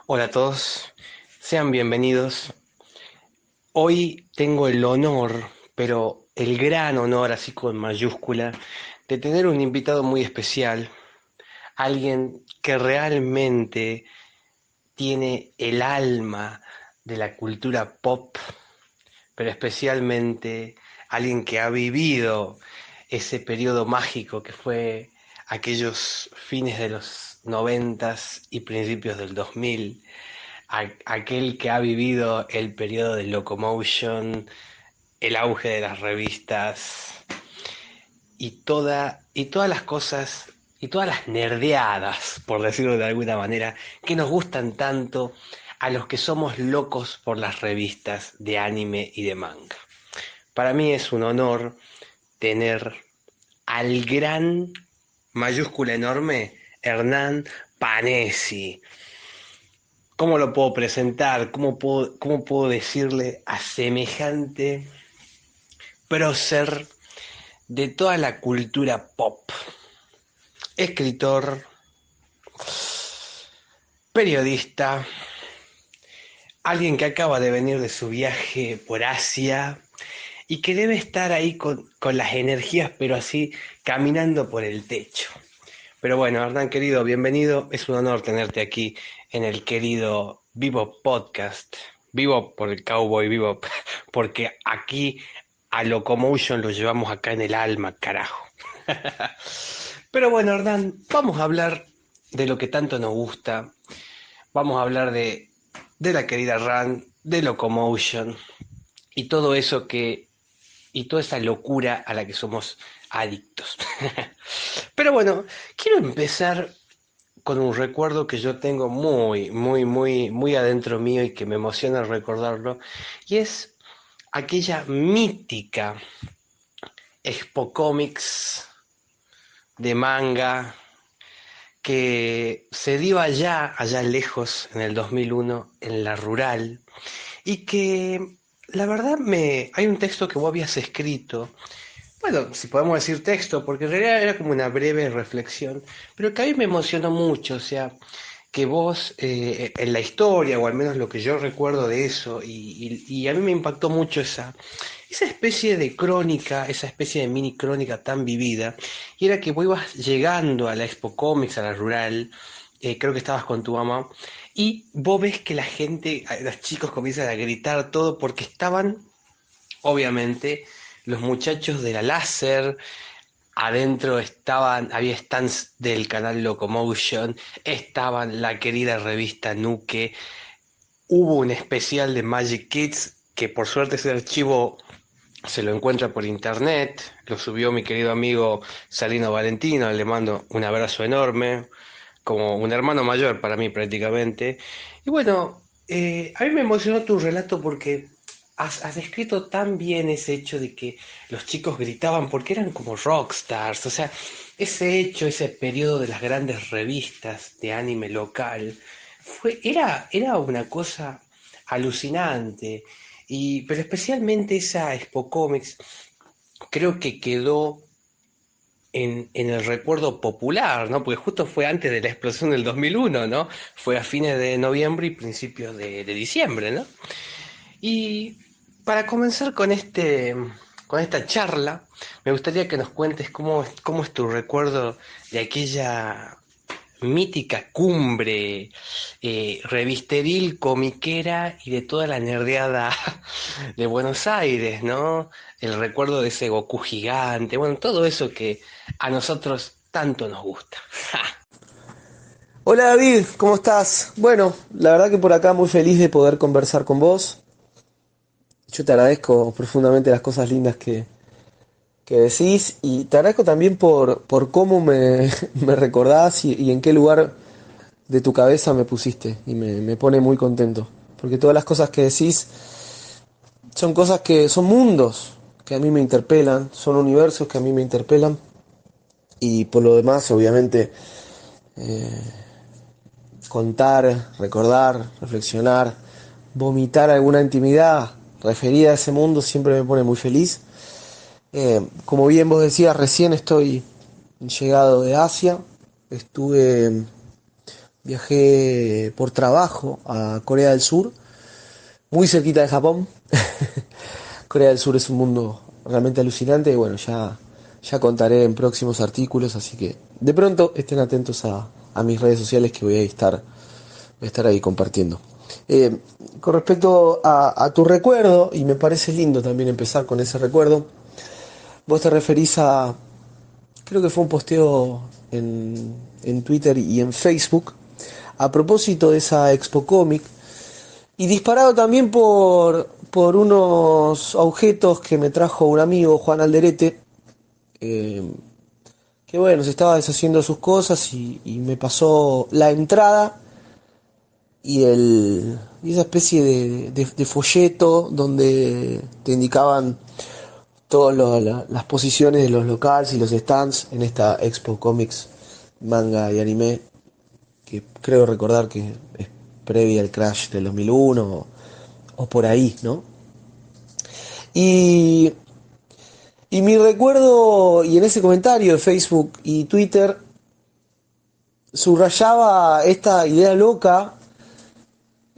Hola a todos, sean bienvenidos. Hoy tengo el honor, pero el gran honor, así con mayúscula, de tener un invitado muy especial, alguien que realmente tiene el alma de la cultura pop, pero especialmente alguien que ha vivido ese periodo mágico que fue aquellos fines de los noventas y principios del 2000, aquel que ha vivido el periodo de Locomotion, el auge de las revistas y todas las cosas y todas las nerdeadas, por decirlo de alguna manera, que nos gustan tanto a los que somos locos por las revistas de anime y de manga. Para mí es un honor tener al gran, mayúscula enorme, Hernán Panesi. ¿Cómo lo puedo presentar? Cómo puedo decirle a semejante prócer de toda la cultura pop? Escritor, periodista, alguien que acaba de venir de su viaje por Asia y que debe estar ahí con las energías, pero así caminando por el techo. Pero bueno, Hernán querido, bienvenido. Es un honor tenerte aquí en el querido Vivo Podcast. Vivo por el Cowboy Vivo, porque aquí a Locomotion lo llevamos acá en el alma, carajo. Pero bueno, Hernán, vamos a hablar de lo que tanto nos gusta. Vamos a hablar de la querida Run, de Locomotion y todo eso y toda esa locura a la que somos adictos. Pero bueno, quiero empezar con un recuerdo que yo tengo muy adentro mío y que me emociona recordarlo, y es aquella mítica Expo Comics de manga que se dio allá lejos, en el 2001, en la rural, y que la verdad hay un texto que vos habías escrito. Bueno, si podemos decir texto, porque en realidad era como una breve reflexión, pero que a mí me emocionó mucho, o sea, que vos en la historia, o al menos lo que yo recuerdo de eso, y a mí me impactó mucho esa especie de crónica, esa especie de mini crónica tan vivida, y era que vos ibas llegando a la Expo Comics, a la rural, creo que estabas con tu mamá, y vos ves que la gente, los chicos comienzan a gritar todo porque estaban, obviamente, los muchachos de la láser. Adentro había stands del canal Locomotion, estaban la querida revista Nuke, hubo un especial de Magic Kids, que por suerte ese archivo se lo encuentra por internet, lo subió mi querido amigo Salino Valentino, le mando un abrazo enorme, como un hermano mayor para mí prácticamente. Y bueno, a mí me emocionó tu relato porque has descrito tan bien ese hecho de que los chicos gritaban porque eran como rockstars, o sea, ese hecho, ese periodo de las grandes revistas de anime local, era una cosa alucinante. Pero especialmente esa Expo Comics creo que quedó en el recuerdo popular, ¿no? Porque justo fue antes de la explosión del 2001, ¿no? Fue a fines de noviembre y principios de diciembre, ¿no? Y para comenzar con esta charla, me gustaría que nos cuentes cómo es tu recuerdo de aquella mítica cumbre revisteril, comiquera y de toda la nerdeada de Buenos Aires, ¿no? El recuerdo de ese Goku gigante, bueno, todo eso que a nosotros tanto nos gusta. Hola David, ¿cómo estás? Bueno, la verdad que por acá muy feliz de poder conversar con vos. Yo te agradezco profundamente las cosas lindas que decís y te agradezco también por cómo me recordás y en qué lugar de tu cabeza me pusiste y me pone muy contento. Porque todas las cosas que decís son cosas que son mundos que a mí me interpelan, son universos que a mí me interpelan y por lo demás obviamente contar, recordar, reflexionar, vomitar alguna intimidad referida a ese mundo siempre me pone muy feliz. Como bien vos decías, recién estoy llegado de Asia, estuve Viajé por trabajo a Corea del Sur, muy cerquita de Japón. Corea del Sur es un mundo realmente alucinante y bueno, ya contaré en próximos artículos, así que de pronto estén atentos a mis redes sociales que voy a estar ahí compartiendo. Eh, con respecto a tu recuerdo, y me parece lindo también empezar con ese recuerdo, vos te referís a, creo que fue un posteo en Twitter y en Facebook, a propósito de esa Expo Comic, y disparado también por unos objetos que me trajo un amigo, Juan Alderete, eh, que bueno, se estaba deshaciendo de sus cosas y me pasó la entrada y esa especie de folleto donde te indicaban todas las posiciones de los locales y los stands en esta Expo Comics, manga y anime, que creo recordar que es previa al crash del 2001 o por ahí, ¿no? Y, y mi recuerdo, y en ese comentario de Facebook y Twitter, subrayaba esta idea loca,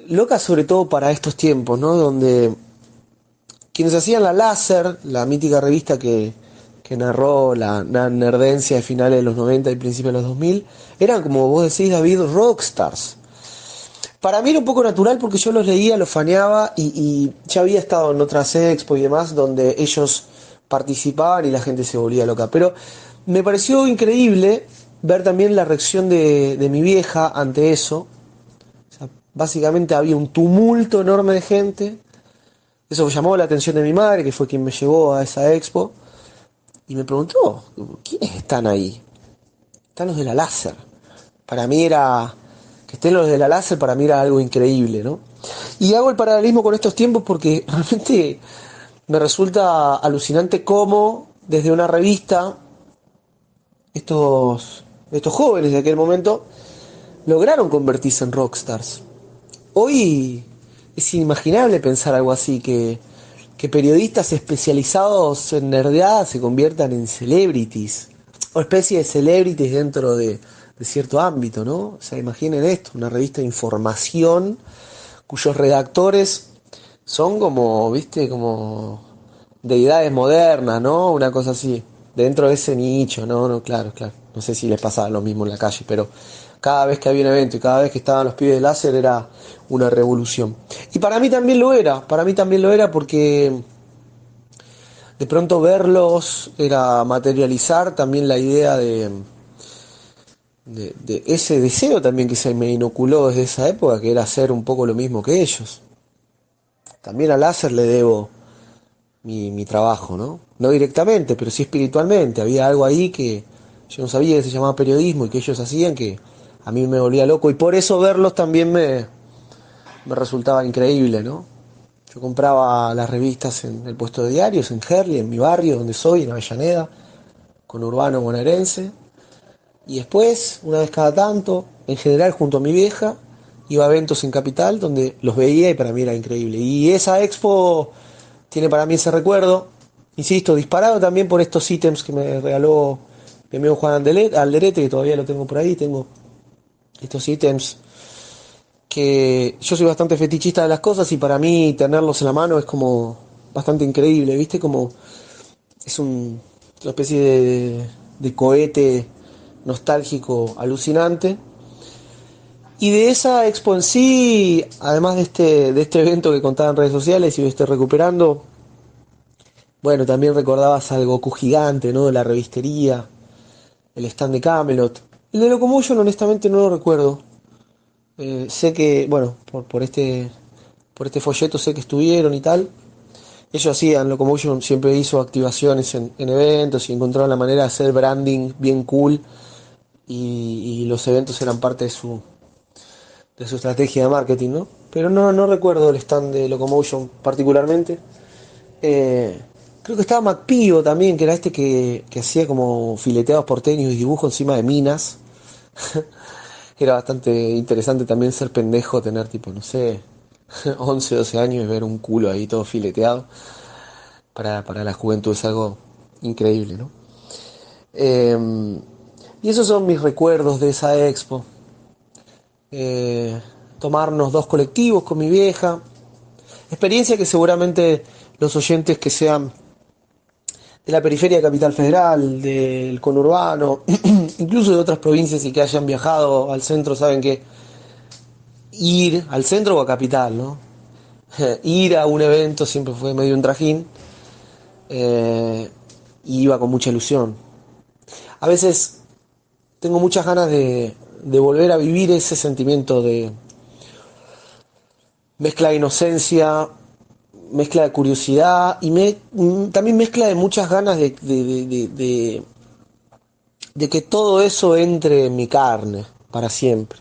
loca sobre todo para estos tiempos, ¿no? Donde quienes hacían la Láser, la mítica revista que narró la nerdencia de finales de los 90 y principios de los 2000, eran, como vos decís, David, rockstars. Para mí era un poco natural porque yo los leía, los faneaba y ya había estado en otras expo y demás donde ellos participaban y la gente se volvía loca. Pero me pareció increíble ver también la reacción de mi vieja ante eso. O sea, básicamente había un tumulto enorme de gente. Eso llamó la atención de mi madre, que fue quien me llevó a esa expo. Y me preguntó, ¿quiénes están ahí? Están los de la láser. Para mí era, que estén los de la láser, para mí era algo increíble, ¿no? Y hago el paralelismo con estos tiempos porque realmente me resulta alucinante cómo desde una revista estos jóvenes de aquel momento lograron convertirse en rockstars. Hoy es inimaginable pensar algo así, que periodistas especializados en nerdeada se conviertan en celebrities, o especie de celebrities dentro de cierto ámbito, ¿no? O sea, imaginen esto, una revista de información cuyos redactores son como, viste, como deidades modernas, ¿no? Una cosa así, dentro de ese nicho, ¿no? No, claro, claro. No sé si les pasaba lo mismo en la calle, pero cada vez que había un evento y cada vez que estaban los pibes de láser era una revolución. Y para mí también lo era, para mí también lo era porque de pronto verlos era materializar también la idea de ese deseo también que se me inoculó desde esa época, que era hacer un poco lo mismo que ellos. También a láser le debo mi trabajo, ¿no? No directamente, pero sí espiritualmente. Había algo ahí que yo no sabía que se llamaba periodismo y que ellos hacían que a mí me volvía loco y por eso verlos también me resultaba increíble, ¿no? Yo compraba las revistas en el puesto de diarios, en Herli, en mi barrio, donde soy, en Avellaneda, con Urbano bonaerense. Y después, una vez cada tanto, en general junto a mi vieja, iba a eventos en Capital donde los veía y para mí era increíble. Y esa expo tiene para mí ese recuerdo, insisto, disparado también por estos ítems que me regaló mi amigo Juan Alderete, que todavía lo tengo por ahí, tengo estos ítems que yo soy bastante fetichista de las cosas y para mí tenerlos en la mano es como bastante increíble, ¿viste? Como es una especie de cohete nostálgico alucinante. Y de esa expo en sí, además de este evento que contaba en redes sociales y lo estoy recuperando, bueno, también recordabas al Goku gigante, ¿no? La revistería, el stand de Camelot. El de Locomotion, honestamente, no lo recuerdo. Sé que, bueno, por este folleto sé que estuvieron y tal. Ellos hacían, Locomotion siempre hizo activaciones en eventos y encontraron la manera de hacer branding bien cool. Y los eventos eran parte de su estrategia de marketing, ¿no? Pero no recuerdo el stand de Locomotion particularmente. Eh, Creo que estaba MacPío también, que era este que hacía como fileteados porteños y dibujos encima de minas. Era bastante interesante también ser pendejo, tener tipo, no sé, 11 12 años y ver un culo ahí todo fileteado. Para la juventud es algo increíble, ¿no? Y esos son mis recuerdos de esa expo. eh, tomarnos dos colectivos con mi vieja. Experiencia que seguramente los oyentes que sean de la periferia de Capital Federal, del conurbano, incluso de otras provincias y que hayan viajado al centro, saben que ir al centro o a Capital, ¿no? Ir a un evento siempre fue medio un trajín, eh, y iba con mucha ilusión. A veces tengo muchas ganas de volver a vivir ese sentimiento de mezcla de inocencia, mezcla de curiosidad y también mezcla de muchas ganas de que todo eso entre en mi carne para siempre.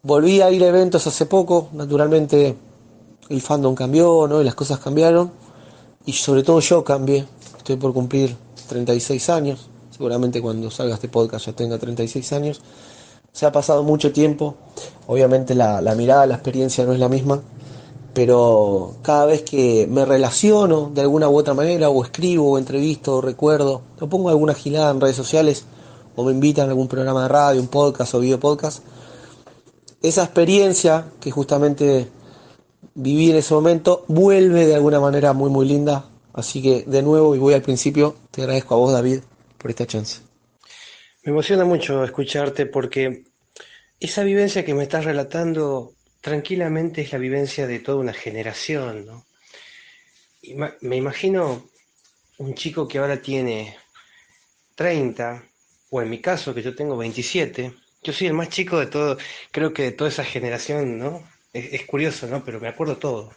Volví a ir a eventos hace poco, naturalmente el fandom cambió, ¿no? Y las cosas cambiaron y sobre todo yo cambié. Estoy por cumplir 36 años, seguramente cuando salga este podcast ya tenga 36 años. Se ha pasado mucho tiempo, obviamente la mirada, la experiencia no es la misma, pero cada vez que me relaciono de alguna u otra manera, o escribo, o entrevisto, o recuerdo, o pongo alguna gilada en redes sociales, o me invitan a algún programa de radio, un podcast o video podcast, esa experiencia que justamente viví en ese momento vuelve de alguna manera muy muy linda. Así que de nuevo, y voy al principio, te agradezco a vos, David, por esta chance. Me emociona mucho escucharte porque esa vivencia que me estás relatando tranquilamente es la vivencia de toda una generación, ¿no? Me imagino un chico que ahora tiene 30, o en mi caso que yo tengo 27, yo soy el más chico de todo, creo que de toda esa generación, ¿no? Es curioso, ¿no? Pero me acuerdo todo.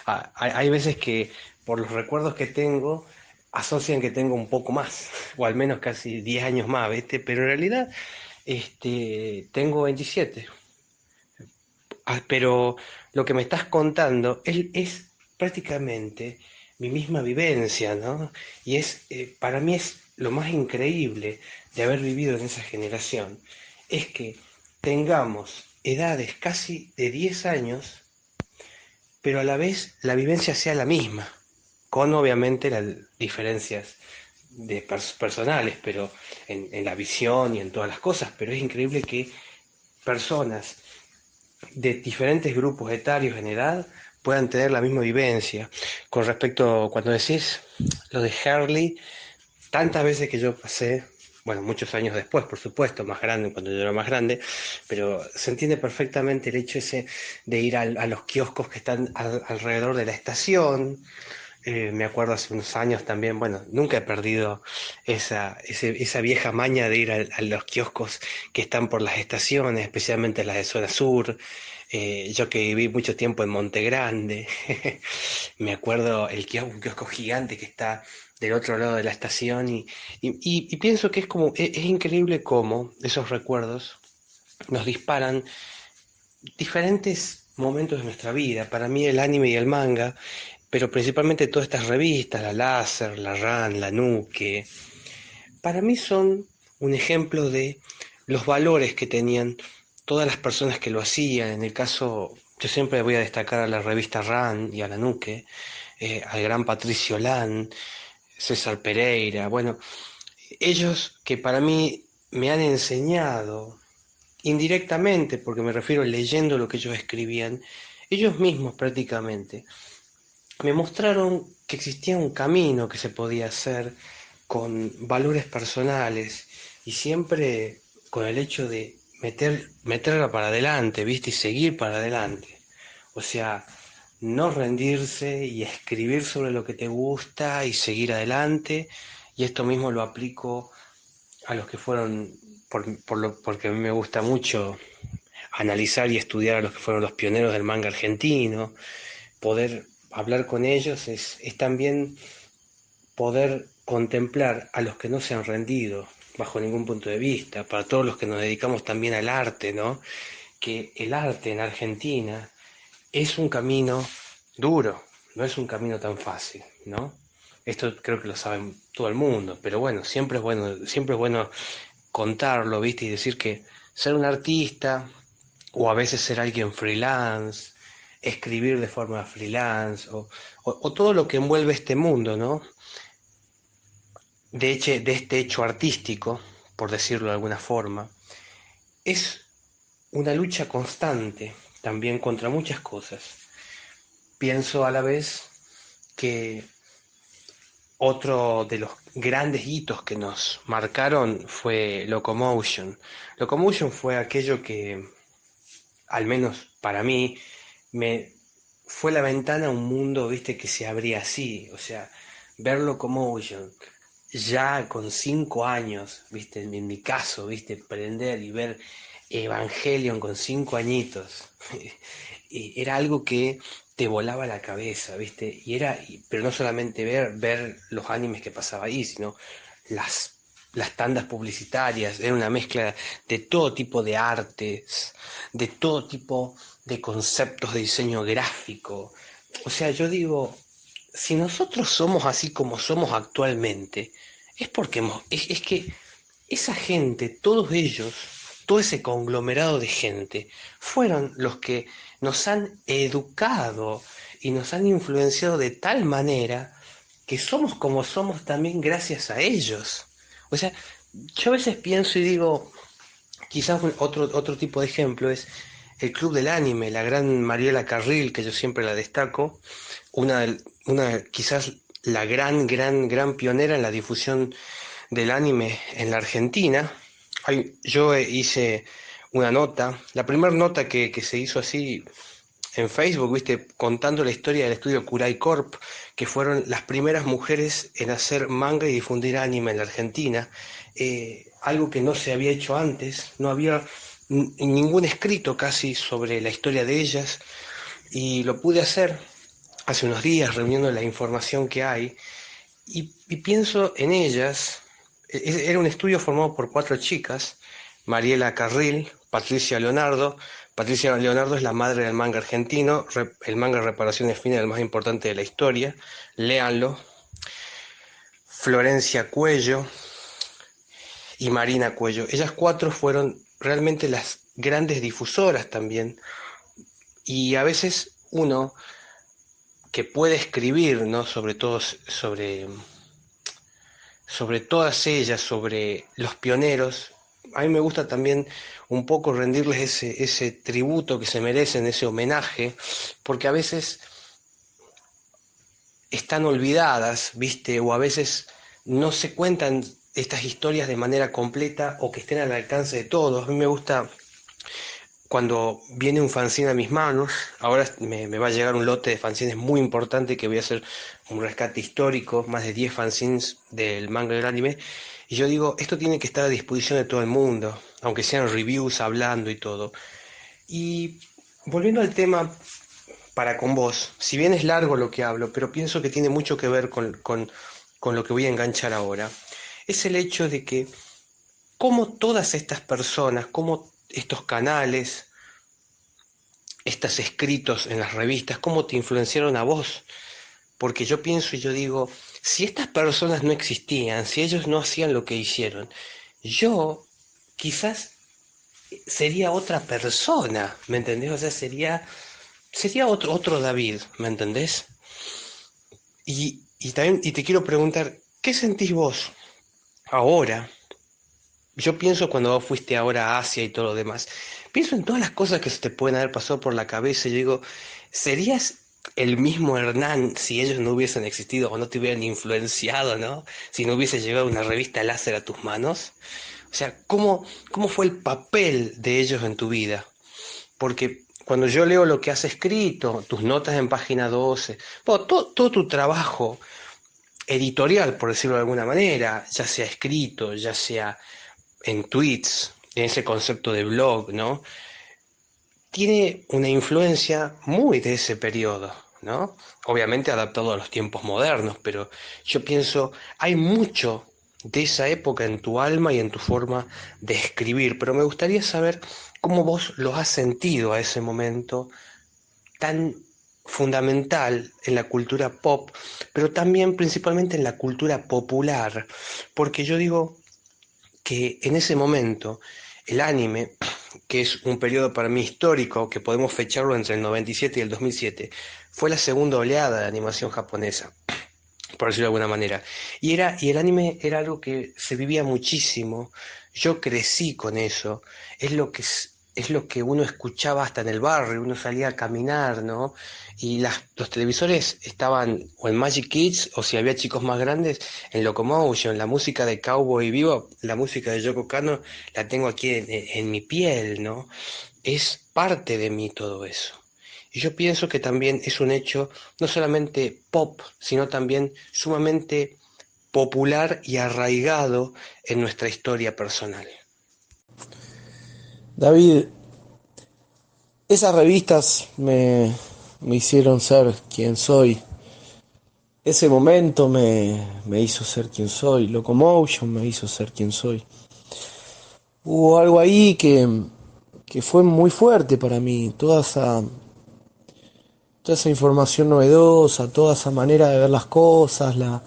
Hay veces que por los recuerdos que tengo asocian que tengo un poco más, o al menos casi 10 años más, ¿viste? Pero en realidad tengo 27. Pero lo que me estás contando es prácticamente mi misma vivencia, ¿no? Y para mí es lo más increíble de haber vivido en esa generación, es que tengamos edades casi de 10 años, pero a la vez la vivencia sea la misma, con obviamente las diferencias personales, pero en la visión y en todas las cosas, pero es increíble que personas de diferentes grupos etarios en edad puedan tener la misma vivencia. Con respecto, cuando decís lo de Harley, tantas veces que yo pasé, bueno, muchos años después, por supuesto, más grande, cuando yo era más grande, pero se entiende perfectamente el hecho ese de ir a los kioscos que están alrededor de la estación. Me acuerdo hace unos años también, bueno, nunca he perdido esa vieja maña de ir a los kioscos que están por las estaciones, especialmente las de zona sur. Yo que viví mucho tiempo en Monte Grande, me acuerdo un kiosco gigante que está del otro lado de la estación y pienso que es increíble cómo esos recuerdos nos disparan diferentes momentos de nuestra vida. Para mí el anime y el manga, pero principalmente todas estas revistas, la Láser, la RAN, la Nuke, para mí son un ejemplo de los valores que tenían todas las personas que lo hacían. En el caso, yo siempre voy a destacar a la revista RAN y a la Nuke, al gran Patricio Lan, César Pereira, bueno, ellos que para mí me han enseñado indirectamente, porque me refiero leyendo lo que ellos escribían, ellos mismos prácticamente me mostraron que existía un camino que se podía hacer con valores personales y siempre con el hecho de meterla para adelante, ¿viste? Y seguir para adelante. O sea, no rendirse y escribir sobre lo que te gusta y seguir adelante. Y esto mismo lo aplico a los que fueron, porque a mí me gusta mucho analizar y estudiar a los que fueron los pioneros del manga argentino. Poder hablar con ellos es también poder contemplar a los que no se han rendido bajo ningún punto de vista, para todos los que nos dedicamos también al arte, ¿no? Que el arte en Argentina es un camino duro, no es un camino tan fácil, ¿no? Esto creo que lo sabe todo el mundo, pero bueno, siempre es bueno contarlo, ¿viste? Y decir que ser un artista, o a veces ser alguien freelance, escribir de forma freelance, o todo lo que envuelve este mundo, ¿no? De este hecho artístico, por decirlo de alguna forma, es una lucha constante también contra muchas cosas. Pienso a la vez que otro de los grandes hitos que nos marcaron fue Locomotion. Locomotion fue aquello que, al menos para mí, me fue la ventana a un mundo, viste, que se abría así. O sea, ver Locomotion ya con 5 años, viste, en mi caso, viste, prender y ver Evangelion con 5 añitos, y era algo que te volaba la cabeza, viste, pero no solamente ver los animes que pasaba ahí, sino las, las tandas publicitarias, era una mezcla de todo tipo de artes, de todo tipo de conceptos de diseño gráfico. O sea, yo digo, si nosotros somos así como somos actualmente, es porque es que esa gente, todos ellos, todo ese conglomerado de gente, fueron los que nos han educado y nos han influenciado de tal manera que somos como somos también gracias a ellos. O sea, yo a veces pienso y digo, quizás otro tipo de ejemplo es el Club del Anime, la gran Mariela Carril, que yo siempre la destaco, quizás la gran pionera en la difusión del anime en la Argentina. Yo hice una nota, la primera nota que se hizo así en Facebook, viste, contando la historia del estudio Kurai Corp, que fueron las primeras mujeres en hacer manga y difundir anime en la Argentina, algo que no se había hecho antes, no había ningún escrito casi sobre la historia de ellas, y lo pude hacer hace unos días reuniendo la información que hay, y pienso en ellas. Era un estudio formado por 4 chicas: Mariela Carril, Patricia Leonardo. Patricia Leonardo es la madre del manga argentino, el manga Reparaciones Finas, el más importante de la historia, léanlo. Florencia Cuello y Marina Cuello. Ellas 4 fueron realmente las grandes difusoras también, y a veces uno que puede escribir, ¿no? Sobre todo sobre todas ellas, sobre los pioneros. A mí me gusta también un poco rendirles ese tributo que se merecen, ese homenaje, porque a veces están olvidadas, ¿viste? O a veces no se cuentan estas historias de manera completa o que estén al alcance de todos. A mí me gusta cuando viene un fanzine a mis manos. Ahora me va a llegar un lote de fanzines muy importante, que voy a hacer un rescate histórico, más de 10 fanzines del manga y del anime, y yo digo, esto tiene que estar a disposición de todo el mundo, aunque sean reviews hablando y todo. Y volviendo al tema para con vos, si bien es largo lo que hablo, pero pienso que tiene mucho que ver con lo que voy a enganchar ahora, es el hecho de que cómo todas estas personas, cómo estos canales, estos escritos en las revistas, cómo te influenciaron a vos. Porque yo pienso y yo digo, si estas personas no existían, si ellos no hacían lo que hicieron, yo quizás sería otra persona, ¿me entendés? O sea, sería otro David, ¿me entendés? Y también y te quiero preguntar, ¿qué sentís vos ahora? Yo pienso cuando vos fuiste ahora a Asia y todo lo demás, pienso en todas las cosas que se te pueden haber pasado por la cabeza y yo digo, ¿serías el mismo Hernán si ellos no hubiesen existido o no te hubieran influenciado, ¿no? Si no hubiese llegado una revista láser a tus manos. O sea, ¿cómo fue el papel de ellos en tu vida? Porque cuando yo leo lo que has escrito, tus notas en página 12, bueno, todo tu trabajo editorial, por decirlo de alguna manera, ya sea escrito, ya sea en tweets, en ese concepto de blog, ¿no? Tiene una influencia muy de ese periodo, ¿no? Obviamente adaptado a los tiempos modernos, pero yo pienso, hay mucho de esa época en tu alma y en tu forma de escribir, pero me gustaría saber cómo vos lo has sentido a ese momento tan fundamental en la cultura pop, pero también principalmente en la cultura popular, porque yo digo que en ese momento el anime, que es un periodo para mí histórico, que podemos fecharlo entre el 97 y el 2007, fue la segunda oleada de animación japonesa, por decirlo de alguna manera. Y el anime era algo que se vivía muchísimo, yo crecí con eso, es lo que es lo que uno escuchaba hasta en el barrio, uno salía a caminar, ¿no? Y los televisores estaban o en Magic Kids, o si había chicos más grandes, en Locomotion, la música de Cowboy Vivo, la música de Yoko Kanno, la tengo aquí en mi piel, ¿no? Es parte de mí todo eso. Y yo pienso que también es un hecho no solamente pop, sino también sumamente popular y arraigado en nuestra historia personal. David, esas revistas me hicieron ser quien soy. Ese momento me hizo ser quien soy. Locomotion me hizo ser quien soy. Hubo algo ahí que fue muy fuerte para mí. Toda esa información novedosa, toda esa manera de ver las cosas, la,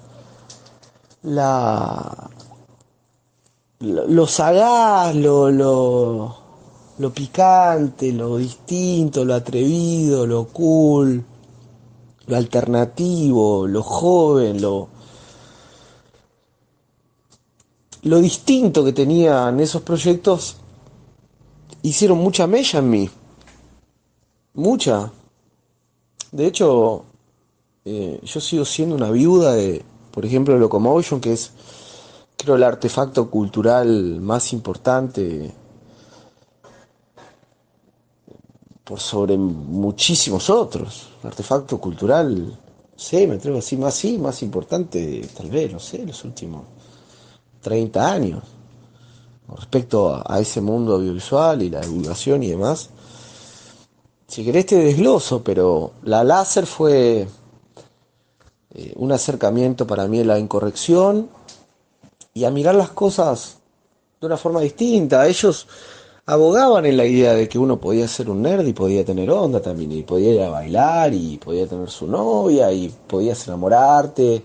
lo sagaz, lo picante, lo distinto, lo atrevido, lo cool, lo alternativo, lo joven, lo distinto que tenían esos proyectos, hicieron mucha mella en mí, mucha. De hecho, yo sigo siendo una viuda de, por ejemplo, de Locomotion, que es, creo, el artefacto cultural más importante por sobre muchísimos otros. Un artefacto cultural, sí, me atrevo a decir más, sí, más importante, tal vez, no sé, los últimos 30 años, con respecto a ese mundo audiovisual y la divulgación y demás. Si querés te desgloso, pero la láser fue un acercamiento para mí a la incorrección y a mirar las cosas de una forma distinta. Ellos abogaban en la idea de que uno podía ser un nerd y podía tener onda también, y podía ir a bailar, y podía tener su novia, y podías enamorarte,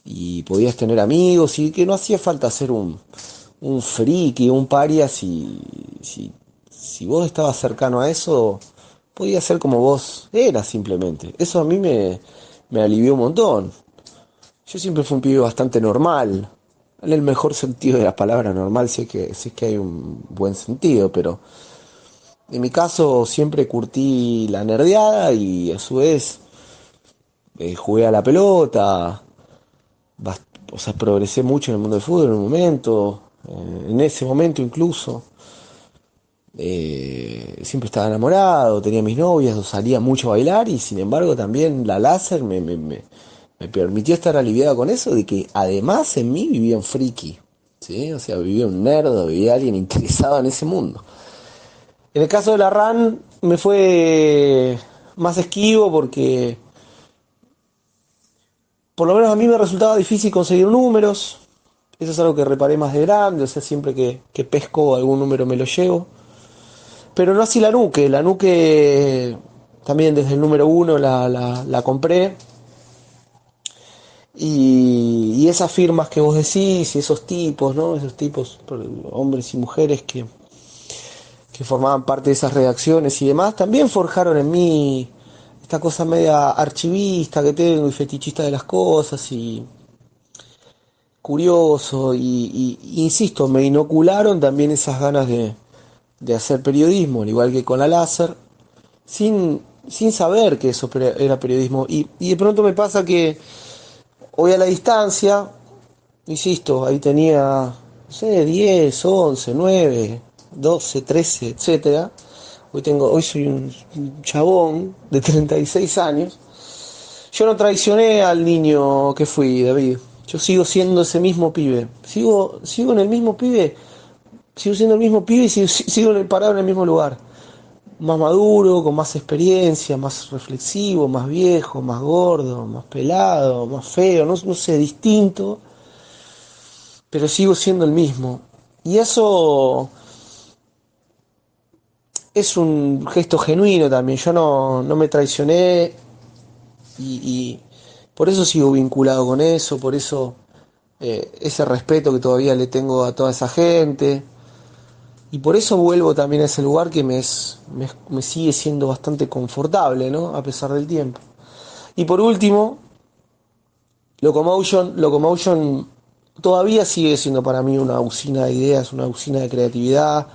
y podías tener amigos, y que no hacía falta ser un friki, un paria, si vos estabas cercano a eso, podía ser como vos eras simplemente. Eso a mí me alivió un montón. Yo siempre fui un pibe bastante normal, en el mejor sentido de la palabra normal, sé que hay un buen sentido, pero en mi caso siempre curtí la nerdeada y a su vez jugué a la pelota, o sea, progresé mucho en el mundo del fútbol en un momento, en ese momento incluso. Siempre estaba enamorado, tenía mis novias, o salía mucho a bailar y sin embargo también la láser me permitió estar aliviado con eso de que además en mí vivía un friki, ¿sí? O sea, vivía un nerd, vivía alguien interesado en ese mundo. En el caso de la RAN me fue más esquivo porque por lo menos a mí me resultaba difícil conseguir números. Eso es algo que reparé más de grande, o sea, siempre que pesco algún número me lo llevo. Pero no así la Nuque también desde el número uno la compré. Y esas firmas que vos decís, y esos tipos, ¿no? Esos tipos, hombres y mujeres que formaban parte de esas redacciones y demás, también forjaron en mí esta cosa media archivista que tengo y fetichista de las cosas y curioso insisto, me inocularon también esas ganas de hacer periodismo, al igual que con la láser, sin saber que eso era periodismo. Y de pronto me pasa que hoy a la distancia, insisto, ahí tenía, no sé, 10 11 9 12 13 etcétera. Hoy soy un chabón de 36 años. Yo no traicioné al niño que fui, David. Yo sigo siendo ese mismo pibe. Sigo en el mismo pibe. Sigo siendo el mismo pibe y sigo parado en el mismo lugar. Más maduro, con más experiencia, más reflexivo, más viejo, más gordo, más pelado, más feo, no sé, distinto, pero sigo siendo el mismo. Y eso es un gesto genuino también. Yo no me traicioné y por eso sigo vinculado con eso, por eso ese respeto que todavía le tengo a toda esa gente. Y por eso vuelvo también a ese lugar que me sigue siendo bastante confortable, ¿no? A pesar del tiempo. Y por último, Locomotion todavía sigue siendo para mí una usina de ideas, una usina de creatividad.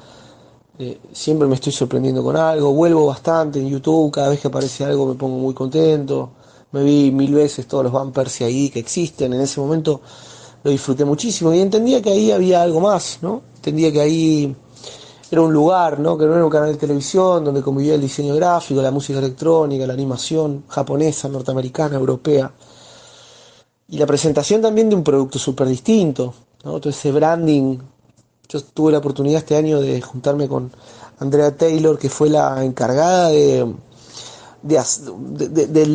Siempre me estoy sorprendiendo con algo, vuelvo bastante en YouTube, cada vez que aparece algo me pongo muy contento. Me vi 1000 veces todos los Van Persie ahí que existen, en ese momento lo disfruté muchísimo y entendía que ahí había algo más, ¿no? Entendía que ahí era un lugar, ¿no? Que no era un canal de televisión donde convivía el diseño gráfico, la música electrónica, la animación japonesa, norteamericana, europea. Y la presentación también de un producto súper distinto, ¿no? Todo ese branding. Yo tuve la oportunidad este año de juntarme con Andrea Taylor, que fue la encargada del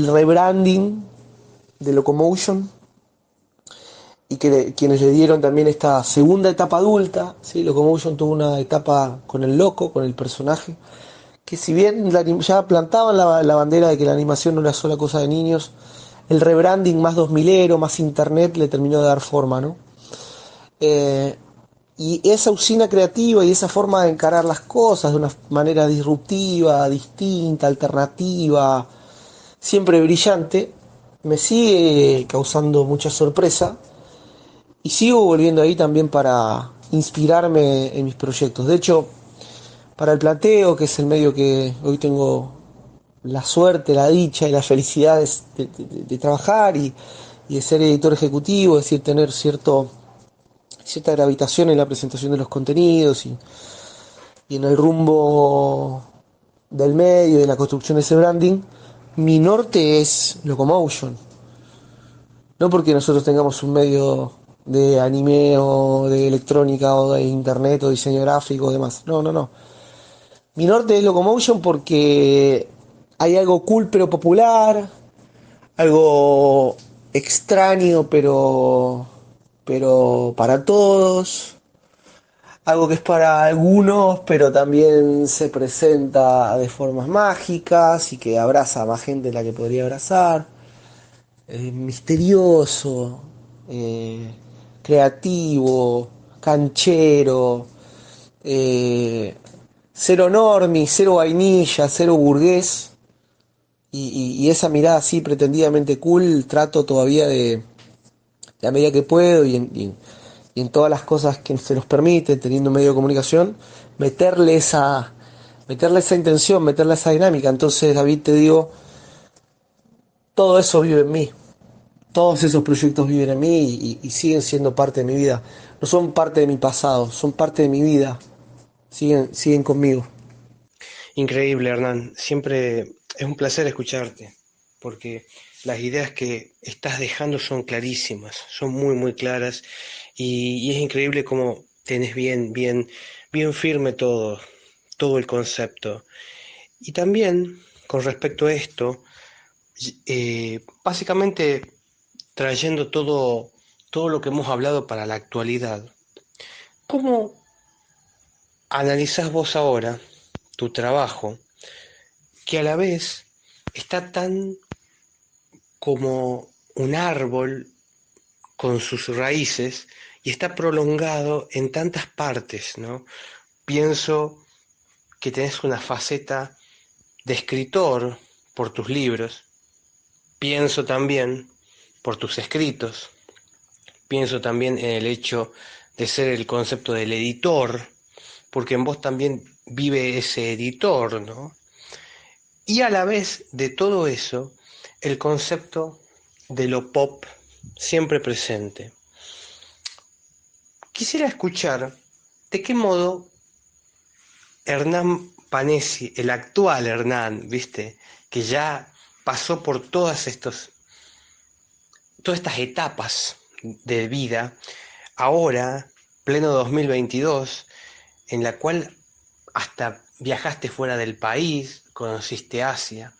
rebranding de Locomotion y quienes le dieron también esta segunda etapa adulta. ¿Sí? Locomotion tuvo una etapa con el loco, con el personaje, que si bien ya plantaban la bandera de que la animación no era sola cosa de niños, el rebranding más 2000ero, más internet, le terminó de dar forma, ¿no? Eh, y esa usina creativa y esa forma de encarar las cosas de una manera disruptiva, distinta, alternativa, siempre brillante, me sigue causando mucha sorpresa y sigo volviendo ahí también para inspirarme en mis proyectos. De hecho, para el plateo, que es el medio que hoy tengo la suerte, la dicha y la felicidad de trabajar y de ser editor ejecutivo, es decir, tener cierta gravitación en la presentación de los contenidos y en el rumbo del medio, de la construcción de ese branding, mi norte es Locomotion. No porque nosotros tengamos un medio de anime o de electrónica o de internet o diseño gráfico o demás. No, no, no. Mi norte es Locomotion porque hay algo cool pero popular, algo extraño pero para todos, algo que es para algunos pero también se presenta de formas mágicas y que abraza a más gente de la que podría abrazar, misterioso, eh, creativo, canchero, eh, cero normie, cero vainilla, cero burgués. Y esa mirada así pretendidamente cool trato todavía de a medida que puedo y en todas las cosas que se nos permite, teniendo un medio de comunicación, meterle esa, meterle esa intención, meterle esa dinámica. Entonces, David, te digo, todo eso vive en mí. Todos esos proyectos viven en mí y siguen siendo parte de mi vida. No son parte de mi pasado, son parte de mi vida. Siguen conmigo. Increíble, Hernán. Siempre es un placer escucharte, porque las ideas que estás dejando son clarísimas, son muy, muy claras, y es increíble cómo tenés bien firme todo el concepto. Y también, con respecto a esto, básicamente trayendo todo lo que hemos hablado para la actualidad, ¿cómo analizás vos ahora tu trabajo, que a la vez está tan como un árbol con sus raíces y está prolongado en tantas partes, ¿no? Pienso que tenés una faceta de escritor por tus libros, pienso también por tus escritos, pienso también en el hecho de ser el concepto del editor, porque en vos también vive ese editor, ¿no? Y a la vez de todo eso, el concepto de lo pop siempre presente. Quisiera escuchar de qué modo Hernán Panesi, el actual Hernán, viste, que ya pasó por todas estas etapas de vida, ahora, pleno 2022, en la cual hasta viajaste fuera del país, conociste Asia.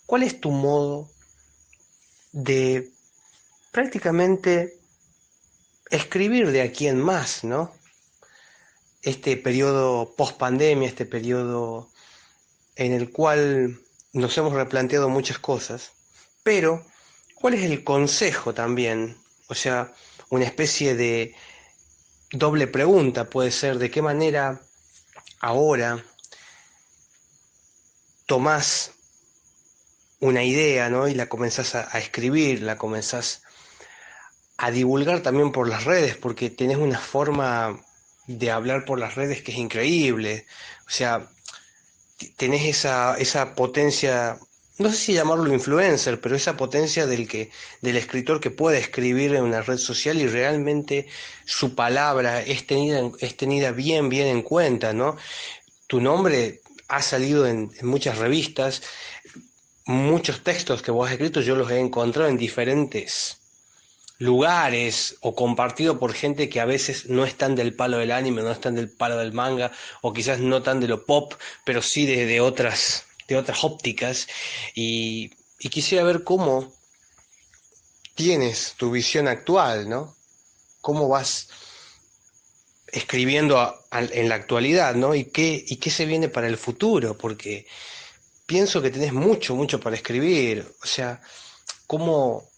¿Cuál es tu modo de prácticamente escribir de aquí en más, ¿no? Este periodo post pandemia, este periodo en el cual nos hemos replanteado muchas cosas, pero ¿cuál es el consejo también? O sea, una especie de doble pregunta puede ser, ¿de qué manera ahora tomás una idea, ¿no? Y la comenzás a escribir, la comenzás a divulgar también por las redes, porque tenés una forma de hablar por las redes que es increíble. O sea, tenés esa potencia, no sé si llamarlo influencer, pero esa potencia del escritor que puede escribir en una red social y realmente su palabra es tenida bien, bien en cuenta, ¿no? Tu nombre ha salido en muchas revistas, muchos textos que vos has escrito yo los he encontrado en diferentes lugares o compartido por gente que a veces no están del palo del anime, no están del palo del manga, o quizás no tan de lo pop, pero sí de otras ópticas. Y quisiera ver cómo tienes tu visión actual, ¿no? Cómo vas escribiendo en la actualidad, ¿no? Y qué se viene para el futuro, porque pienso que tenés mucho, mucho para escribir. O sea, cómo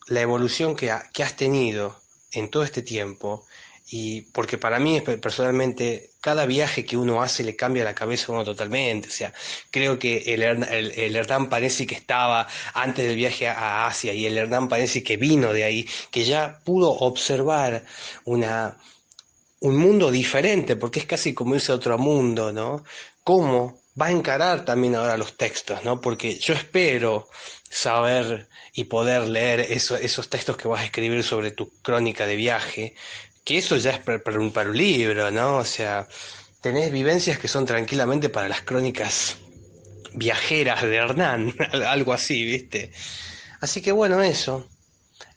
la evolución que has tenido en todo este tiempo, y porque para mí personalmente cada viaje que uno hace le cambia la cabeza a uno totalmente. O sea, creo que el Hernán Panesi que estaba antes del viaje a Asia y el Hernán Panesi que vino de ahí, que ya pudo observar una, un mundo diferente, porque es casi como irse a otro mundo, ¿no? ¿Cómo va a encarar también ahora los textos, ¿no? Porque yo espero saber y poder leer esos textos que vas a escribir sobre tu crónica de viaje, que eso ya es para un libro, ¿no? O sea, tenés vivencias que son tranquilamente para las crónicas viajeras de Hernán, algo así, ¿viste? Así que bueno, eso.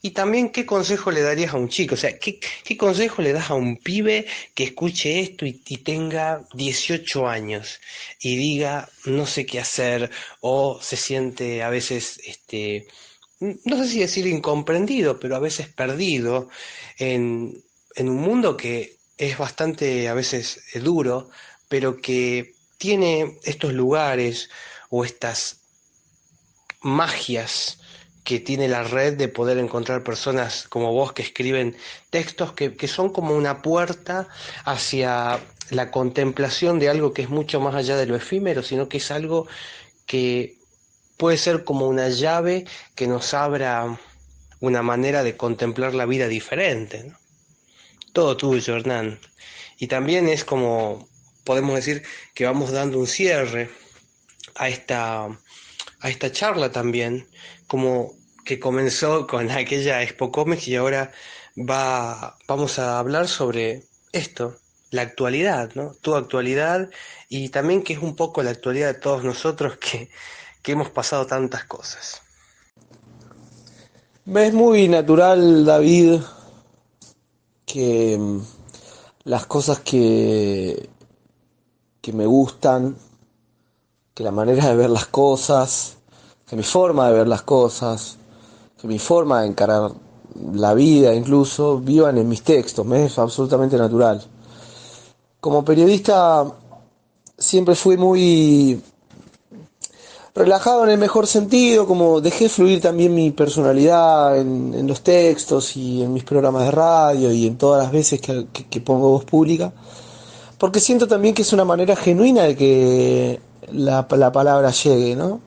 Y también, ¿qué consejo le darías a un chico? O sea, ¿qué consejo le das a un pibe que escuche esto y tenga 18 años y diga, no sé qué hacer, o se siente a veces, no sé si decir incomprendido, pero a veces perdido en, en un mundo que es bastante a veces duro, pero que tiene estos lugares o estas magias que tiene la red de poder encontrar personas como vos que escriben textos que son como una puerta hacia la contemplación de algo que es mucho más allá de lo efímero, sino que es algo que puede ser como una llave que nos abra una manera de contemplar la vida diferente, ¿no? Todo tuyo, Hernán. Y también es como, podemos decir, que vamos dando un cierre a esta charla también, como que comenzó con aquella Expo Comics y ahora vamos a hablar sobre esto, la actualidad, ¿no? Tu actualidad y también que es un poco la actualidad de todos nosotros que hemos pasado tantas cosas. Me es muy natural, David, que las cosas que me gustan, que la manera de ver las cosas, que mi forma de ver las cosas, que mi forma de encarar la vida incluso, vivan en mis textos, me es absolutamente natural. Como periodista siempre fui muy relajado en el mejor sentido, como dejé fluir también mi personalidad en los textos y en mis programas de radio y en todas las veces que pongo voz pública, porque siento también que es una manera genuina de que la palabra llegue, ¿no?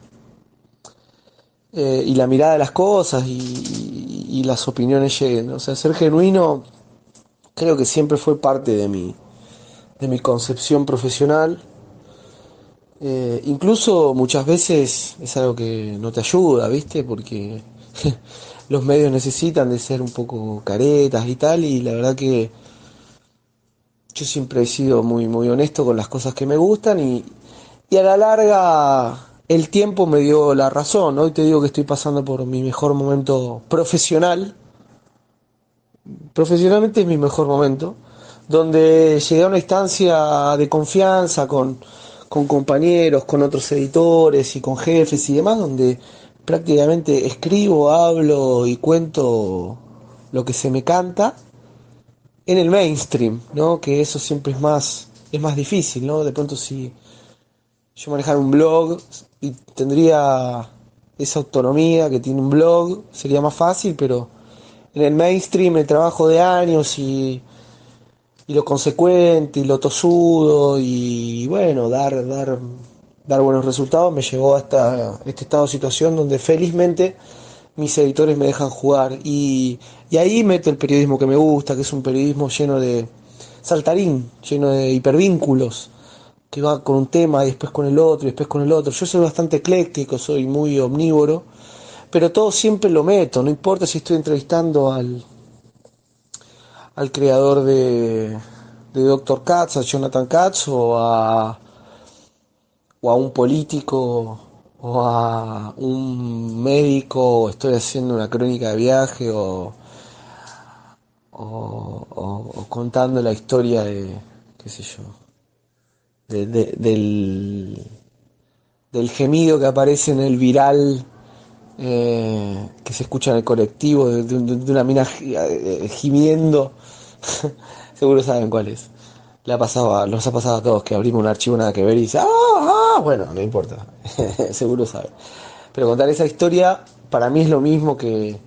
Y la mirada de las cosas y las opiniones lleguen. O sea, ser genuino creo que siempre fue parte de mi concepción profesional. Incluso muchas veces es algo que no te ayuda, ¿viste? Porque los medios necesitan de ser un poco caretas y tal, y la verdad que yo siempre he sido muy, muy honesto con las cosas que me gustan y a la larga el tiempo me dio la razón. Hoy te digo que estoy pasando por mi mejor momento profesional. Profesionalmente es mi mejor momento, donde llegué a una instancia de confianza con compañeros, con otros editores y con jefes y demás, donde prácticamente escribo, hablo y cuento lo que se me canta en el mainstream, ¿no? Que eso siempre es más difícil, ¿no? De pronto si yo manejara un blog y tendría esa autonomía que tiene un blog, sería más fácil, pero en el mainstream el trabajo de años y lo consecuente y lo tosudo y bueno, dar buenos resultados me llevó hasta este estado de situación donde felizmente mis editores me dejan jugar y ahí meto el periodismo que me gusta, que es un periodismo lleno saltarín, lleno de hipervínculos, que va con un tema y después con el otro y después con el otro. Yo soy bastante ecléctico, soy muy omnívoro, pero todo siempre lo meto, no importa si estoy entrevistando al creador de Doctor Katz, a Jonathan Katz, o a un político, o a un médico, o estoy haciendo una crónica de viaje, o contando la historia de, qué sé yo, del gemido que aparece en el viral, que se escucha en el colectivo, de una mina gimiendo. Seguro saben cuál es. Nos ha pasado a todos que abrimos un archivo nada que ver y dice, bueno, no importa. Seguro saben. Pero contar esa historia para mí es lo mismo que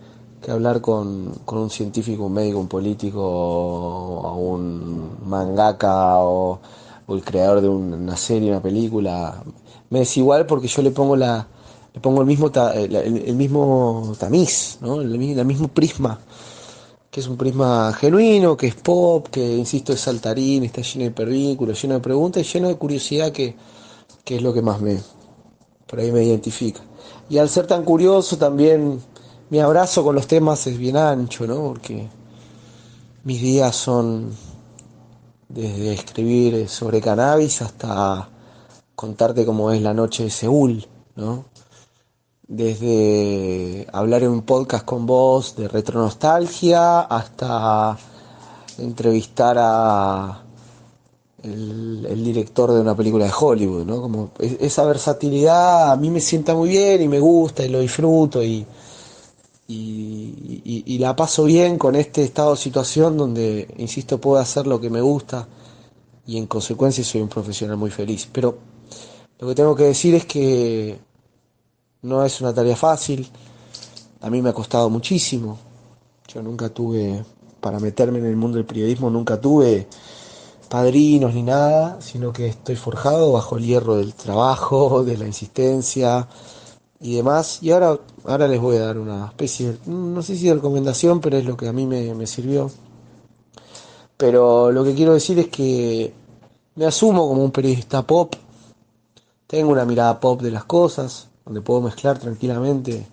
hablar con un científico, un médico, un político, o un mangaka, o el creador de una serie, una película. Me es igual porque yo le pongo el mismo tamiz, ¿no? El mismo prisma, que es un prisma genuino, que es pop, que insisto es saltarín, está lleno de hipervínculos, lleno de preguntas y lleno de curiosidad, que es lo que más por ahí me identifica. Y al ser tan curioso también mi abrazo con los temas es bien ancho, ¿no? Porque mis días son desde escribir sobre cannabis hasta contarte cómo es la noche de Seúl, ¿no? Desde hablar en un podcast con vos de retronostalgia hasta entrevistar a el director de una película de Hollywood, ¿no? Como esa versatilidad a mí me sienta muy bien y me gusta y lo disfruto y la paso bien con este estado de situación donde, insisto, puedo hacer lo que me gusta y en consecuencia soy un profesional muy feliz. Pero lo que tengo que decir es que no es una tarea fácil, a mí me ha costado muchísimo. Yo nunca tuve, para meterme en el mundo del periodismo, nunca tuve padrinos ni nada, sino que estoy forjado bajo el hierro del trabajo, de la insistencia y demás. Y ahora les voy a dar una especie, no sé si de recomendación, pero es lo que a mí me sirvió. Pero lo que quiero decir es que me asumo como un periodista pop, tengo una mirada pop de las cosas, donde puedo mezclar tranquilamente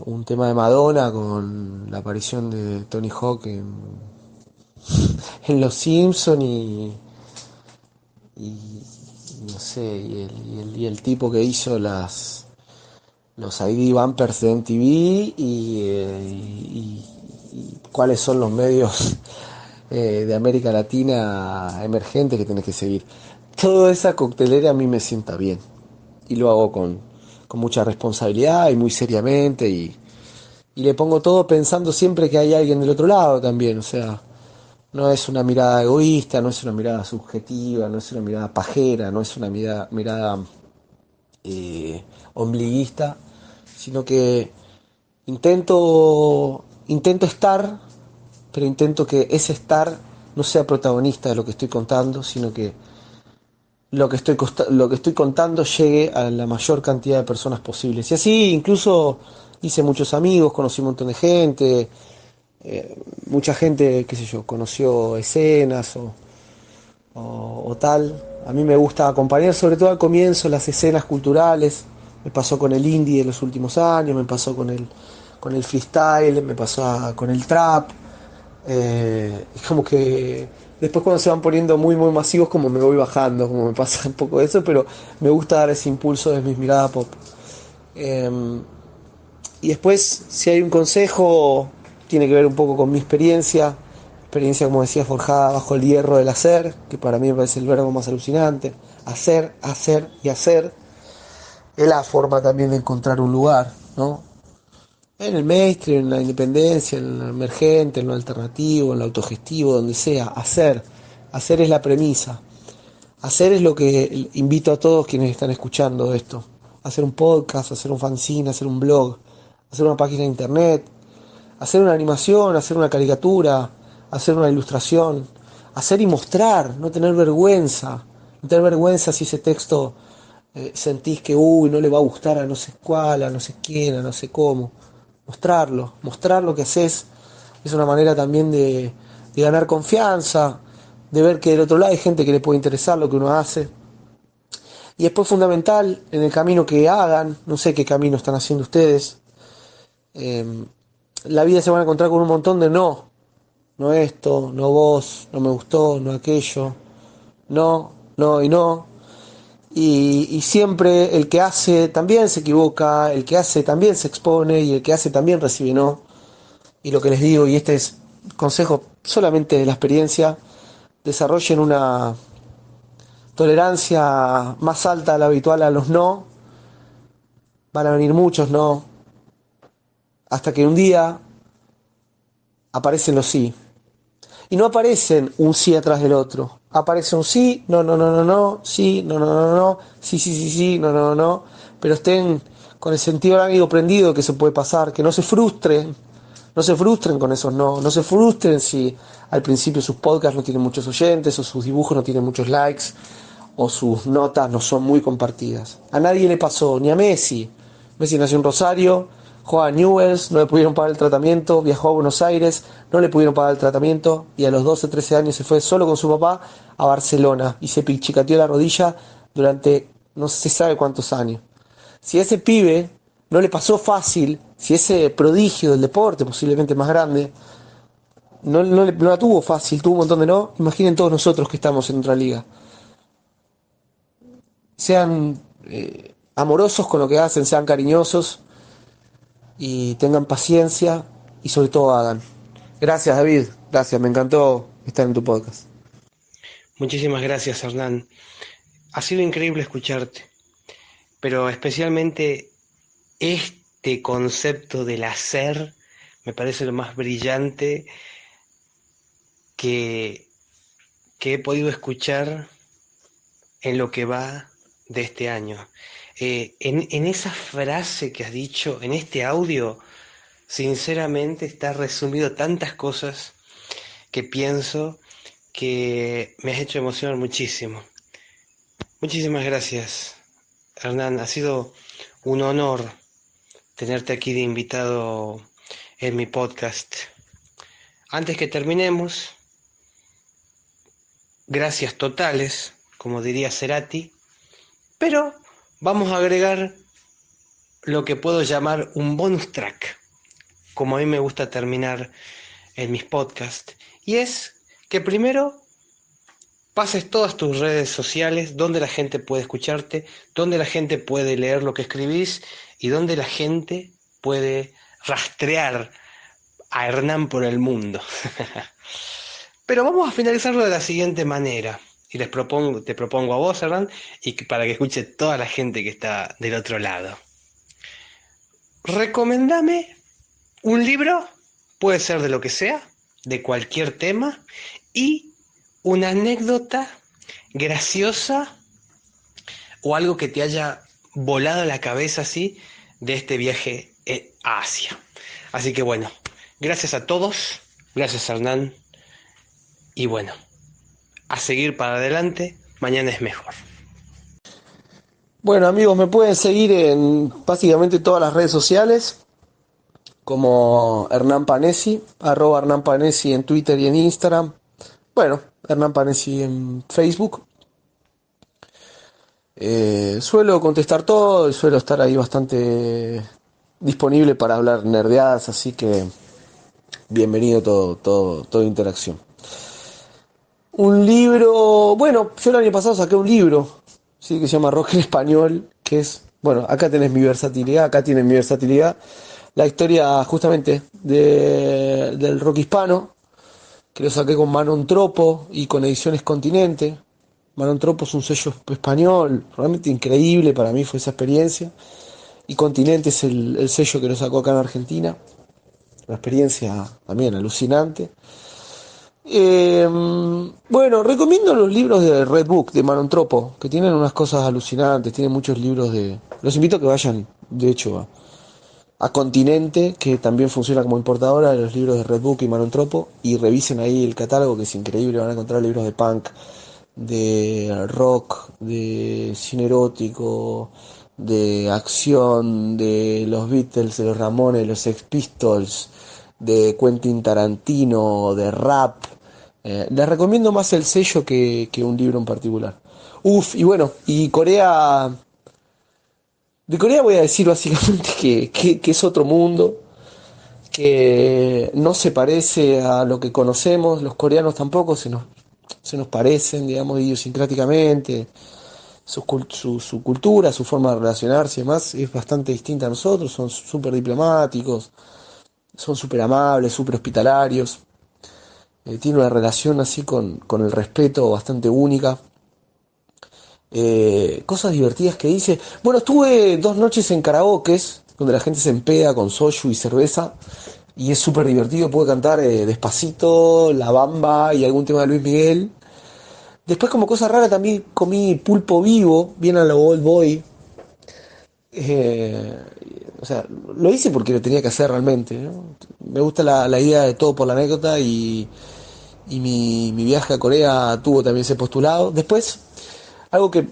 un tema de Madonna con la aparición de Tony Hawk en Los Simpson y no sé, y el tipo que hizo los ID Bumpers de MTV y cuáles son los medios de América Latina emergentes que tenés que seguir. Toda esa coctelera a mí me sienta bien y lo hago con mucha responsabilidad y muy seriamente y le pongo todo pensando siempre que hay alguien del otro lado también, o sea, no es una mirada egoísta, no es una mirada subjetiva, no es una mirada pajera, no es una mirada ombliguista, sino que intento estar, pero intento que ese estar no sea protagonista de lo que estoy contando, sino que lo que estoy contando llegue a la mayor cantidad de personas posibles. Y así incluso hice muchos amigos, conocí un montón de gente, mucha gente, qué sé yo, conoció escenas o tal. A mí me gusta acompañar, sobre todo al comienzo, las escenas culturales. Me pasó con el indie de los últimos años, me pasó con el freestyle, me pasó con el trap. Es como que después cuando se van poniendo muy masivos, como me voy bajando, como me pasa un poco eso, pero me gusta dar ese impulso de mi mirada pop. Eh, y después, si hay un consejo, tiene que ver un poco con mi experiencia como decía, forjada bajo el hierro del hacer, que para mí me parece el verbo más alucinante. Hacer, hacer y hacer es la forma también de encontrar un lugar, ¿no? En el mainstream, en la independencia, en lo emergente, en lo alternativo, en lo autogestivo, donde sea. Hacer. Hacer es la premisa. Hacer es lo que invito a todos quienes están escuchando esto. Hacer un podcast, hacer un fanzine, hacer un blog, hacer una página de internet, hacer una animación, hacer una caricatura, hacer una ilustración, hacer y mostrar, no tener vergüenza, no tener vergüenza si ese texto sentís que no le va a gustar a no sé cuál, a no sé quién, a no sé cómo. Mostrar lo que haces es una manera también de ganar confianza, de ver que del otro lado hay gente que le puede interesar lo que uno hace. Y después fundamental en el camino que hagan, no sé qué camino están haciendo ustedes, eh, la vida se van a encontrar con un montón de no, no esto, no vos, no me gustó, no aquello, no, no y no. Y siempre el que hace también se equivoca, el que hace también se expone y el que hace también recibe no. Y lo que les digo, y este es consejo solamente de la experiencia, desarrollen una tolerancia más alta a la habitual a los no. Van a venir muchos no, hasta que un día aparecen los sí. Y no aparecen un sí atrás del otro. Aparece un sí, no, no, no, no, no, sí, no, no, no, no, no, sí, sí, sí, sí, no, no, no, no. Pero estén con el sentido arácnido prendido que se puede pasar, que no se frustren, no se frustren con esos no, no se frustren si al principio sus podcasts no tienen muchos oyentes, o sus dibujos no tienen muchos likes, o sus notas no son muy compartidas. A nadie le pasó, ni a Messi. Messi nació en Rosario, juega a Newell's, no le pudieron pagar el tratamiento, viajó a Buenos Aires, no le pudieron pagar el tratamiento y a los 12, 13 años se fue solo con su papá a Barcelona y se pichicateó la rodilla durante no se sabe cuántos años. Si a ese pibe no le pasó fácil, si ese prodigio del deporte, posiblemente más grande, no la tuvo fácil, tuvo un montón de no, imaginen todos nosotros que estamos en otra liga. Sean amorosos con lo que hacen, sean cariñosos y tengan paciencia y sobre todo hagan. Gracias David, gracias, me encantó estar en tu podcast. Muchísimas gracias, Hernán. Ha sido increíble escucharte, pero especialmente este concepto del hacer me parece lo más brillante que, que he podido escuchar en lo que va de este año. En esa frase que has dicho, en este audio, sinceramente está resumido tantas cosas que pienso que me has hecho emocionar muchísimo. Muchísimas gracias, Hernán. Ha sido un honor tenerte aquí de invitado en mi podcast. Antes que terminemos, gracias totales, como diría Cerati, pero vamos a agregar lo que puedo llamar un bonus track, como a mí me gusta terminar en mis podcasts, y es que primero pases todas tus redes sociales, donde la gente puede escucharte, donde la gente puede leer lo que escribís y donde la gente puede rastrear a Hernán por el mundo. Pero vamos a finalizarlo de la siguiente manera. Y te propongo a vos, Hernán, y para que escuche toda la gente que está del otro lado. Recomendame un libro, puede ser de lo que sea, de cualquier tema, y una anécdota graciosa o algo que te haya volado la cabeza así de este viaje a Asia. Así que bueno, gracias a todos, gracias Hernán, y bueno, a seguir para adelante, mañana es mejor. Bueno amigos, me pueden seguir en básicamente todas las redes sociales como Hernán Panesi, arroba Hernán Panesi en Twitter y en Instagram. Bueno, Hernán Panesi en Facebook. Suelo contestar todo y suelo estar ahí bastante disponible para hablar nerdeadas, así que bienvenido toda interacción. Un libro, bueno, yo el año pasado saqué un libro, sí, que se llama Rock en Español, que es, bueno, acá tenés mi versatilidad, acá tienen mi versatilidad, la historia justamente del rock hispano, que lo saqué con Manon Tropo y con Ediciones Continente. Manon Tropo es un sello español, realmente increíble para mí fue esa experiencia. Y Continente es el sello que lo sacó acá en Argentina. Una experiencia también alucinante. Bueno, recomiendo los libros de Red Book, de Manon Tropo, que tienen unas cosas alucinantes, tienen muchos libros de... Los invito a que vayan, de hecho, a Continente, que también funciona como importadora de los libros de Red Book y Manon Tropo, y revisen ahí el catálogo, que es increíble, van a encontrar libros de punk, de rock, de cine erótico, de acción, de los Beatles, de los Ramones, de los Sex Pistols, de Quentin Tarantino, de rap, Les recomiendo más el sello que un libro en particular. Uf, y bueno, y Corea, de Corea voy a decir básicamente que es otro mundo, que no se parece a lo que conocemos, los coreanos tampoco se nos parecen, digamos, idiosincráticamente, su cultura, su forma de relacionarse y demás es bastante distinta a nosotros, son súper diplomáticos, son súper amables, súper hospitalarios, tiene una relación así con el respeto bastante única. Cosas divertidas que dice. Bueno, estuve 2 noches en karaokes, donde la gente se empeda con soju y cerveza, y es súper divertido, puede cantar Despacito, La Bamba y algún tema de Luis Miguel. Después como cosa rara también comí pulpo vivo, bien a lo Old Boy. Eh, o sea, lo hice porque lo tenía que hacer realmente, ¿no? Me gusta la idea de todo por la anécdota y mi viaje a Corea tuvo también ese postulado. Después, algo que,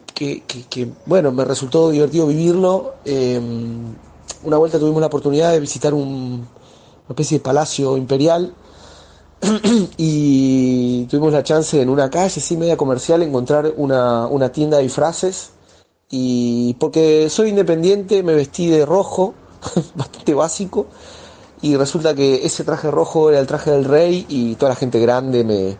bueno, me resultó divertido vivirlo. Una vuelta tuvimos la oportunidad de visitar una especie de palacio imperial y tuvimos la chance en una calle así media comercial encontrar una tienda de disfraces y porque soy independiente me vestí de rojo, bastante básico, y resulta que ese traje rojo era el traje del rey y toda la gente grande me,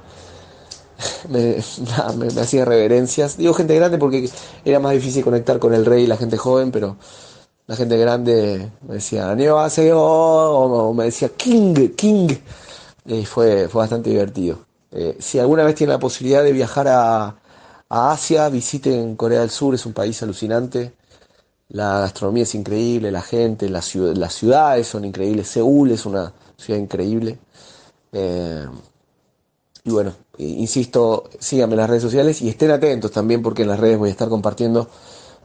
nada, me hacía reverencias. Digo gente grande porque era más difícil conectar con el rey y la gente joven, pero la gente grande me decía "Annyeonghaseyo", o me decía King, King. Y fue bastante divertido. Si alguna vez tienen la posibilidad de viajar a Asia, visiten Corea del Sur, es un país alucinante. La gastronomía es increíble, la gente, las ciudades son increíbles. Seúl es una ciudad increíble. Eh, y bueno, insisto, síganme en las redes sociales y estén atentos también porque en las redes voy a estar compartiendo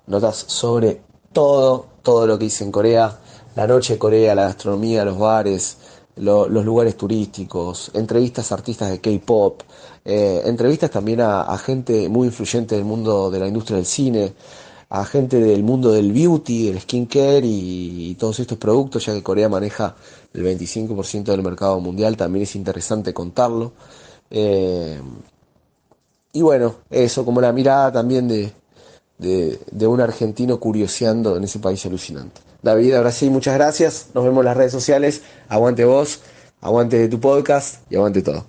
notas sobre todo lo que hice en Corea, la noche de Corea, la gastronomía, los bares, los lugares turísticos, entrevistas a artistas de K-pop, entrevistas también a gente muy influyente del mundo de la industria del cine, a gente del mundo del beauty, del skincare y todos estos productos, ya que Corea maneja el 25% del mercado mundial, también es interesante contarlo. Eh, y bueno, eso, como la mirada también de un argentino curioseando en ese país alucinante. David, ahora sí, muchas gracias. Nos vemos en las redes sociales. Aguante vos, aguante tu podcast y aguante todo.